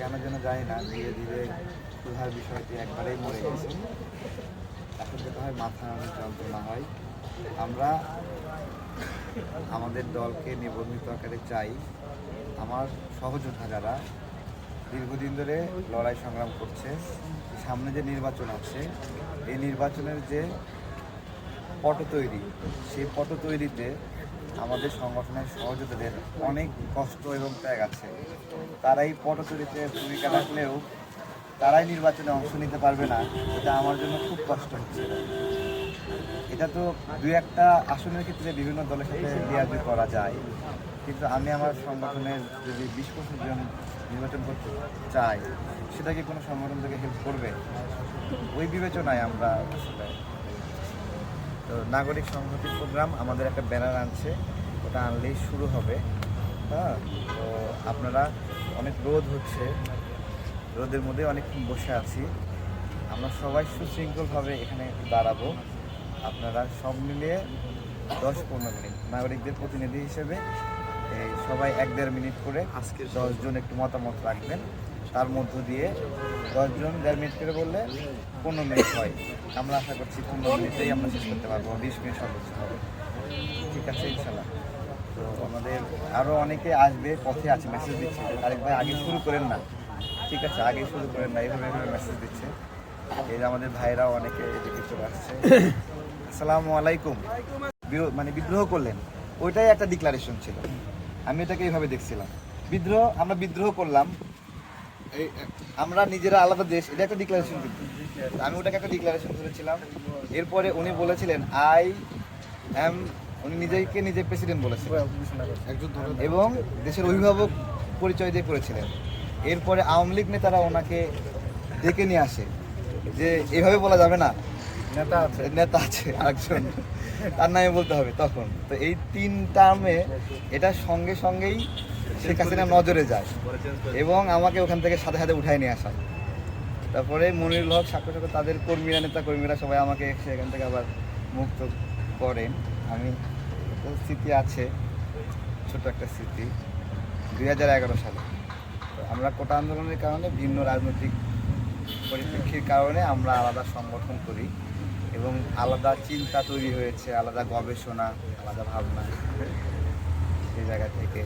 কেন যেন জানি না, ধীরে ধীরে ক্ষুধার বিষয়টি একবারেই মরে গেছে। এখন যেটা হয়, মাথা অনেক যন্ত্রণা হয়। আমরা আমাদের দলকে নিবন্ধিত আকারে চাই। আমার সহযোদ্ধা যারা দীর্ঘদিন ধরে লড়াই সংগ্রাম করছে, সামনে যে নির্বাচন আছে, এই নির্বাচনের যে পট তৈরি, সেই পট তৈরিতে আমাদের সংগঠনের সহযোদ্ধাদের অনেক কষ্ট এবং ত্যাগ আছে। তারা এই পট তৈরিতে ভূমিকা রাখলেও তারাই নির্বাচনে অংশ নিতে পারবে না, এটা আমার জন্য খুব কষ্ট হচ্ছে। এটা তো দুই একটা আসনের ক্ষেত্রে বিভিন্ন দলের সাথে লিয়াজু করা যায়, কিন্তু আমি আমার সংগঠনের যদি 20% জন নির্বাচন করতে চাই, সেটা কি কোনো সংগঠন থেকে হেল্প করবে? ওই বিবেচনায় আমরা আসলে তো নাগরিক সংহতি প্রোগ্রাম আমাদের একটা ব্যানার আনছে, ওটা আনলেই শুরু হবে। হ্যাঁ, তো আপনারা, অনেক রোদ হচ্ছে, রোদের মধ্যে অনেকক্ষণ বসে আছি, আমরা সবাই সুশৃঙ্খলভাবে এখানে দাঁড়াবো। আপনারা সব মিলিয়ে 10-15 মিনিট নাগরিকদের প্রতিনিধি হিসেবে এই সবাই 1-1.5 মিনিট করে আজকে 10 জন একটু মতামত রাখবেন। তার মধ্য দিয়ে 10 জন 1.5 মিনিট করে বললে 15 মিনিট হয়। আমরা আশা করছি 15 মিনিটেই আমরা শেষ করতে পারবো, 20 মিনিট সর্বোচ্চ হবে। ঠিক আছে, ইনশাল্লাহ। তো আমাদের আরও অনেকে আসবে, পথে আছে, মেসেজ দিচ্ছে আরেক ভাই আগে শুরু করেন না। ঠিক আছে, আগে শুরু করেন না, এইভাবে মেসেজ দিচ্ছে। এই যে আমাদের ভাইরাও অনেকে এদিকে চলে আসছে। আসসালামু আলাইকুম। মানে বিদ্রোহ করলেন, ওইটাই একটা ডিক্লারেশন ছিল। আমি এটাকে এইভাবে দেখছিলাম, বিদ্রোহ, আমরা বিদ্রোহ করলাম, আমরা নিজেরা আলাদা দেশ, এটা একটা ডিক্লারেশন। কিন্তু আমি ওটাকে একটা ডিক্লারেশন ধরেছিলাম। এরপরে উনি বলেছিলেন উনি নিজেকে নিজে প্রেসিডেন্ট বলেছিলেন এবং দেশের অভিভাবক পরিচয় দিয়ে করেছিলেন। এরপরে আওয়ামী লীগ নেতারা ওনাকে ডেকে নিয়ে আসে যে এভাবে বলা যাবে না, নেতা আছে আরেকজন, তার নামে বলতে হবে। তখন তো এই 3 টার্মে এটা সঙ্গে সঙ্গেই শেখ হাসিনা নজরে যায় এবং আমাকে ওখান থেকে সাথে সাথে উঠায় নিয়ে আসা। তারপরে মনিরুল হক, সাক্ষ্য তাদের কর্মীরা, নেতা কর্মীরা সবাই আমাকে সেখান থেকে আবার মুক্ত করেন। আমি স্মৃতি আছে, ছোট একটা স্মৃতি, 2011 সালে আমরা কোটা আন্দোলনের কারণে, ভিন্ন রাজনৈতিক পরিপ্রেক্ষির কারণে আমরা আলাদা সংগঠন করি এবং আলাদা চিন্তা তৈরি হয়েছে, আলাদা গবেষণা, আলাদা ভাবনা। সেই জায়গা থেকে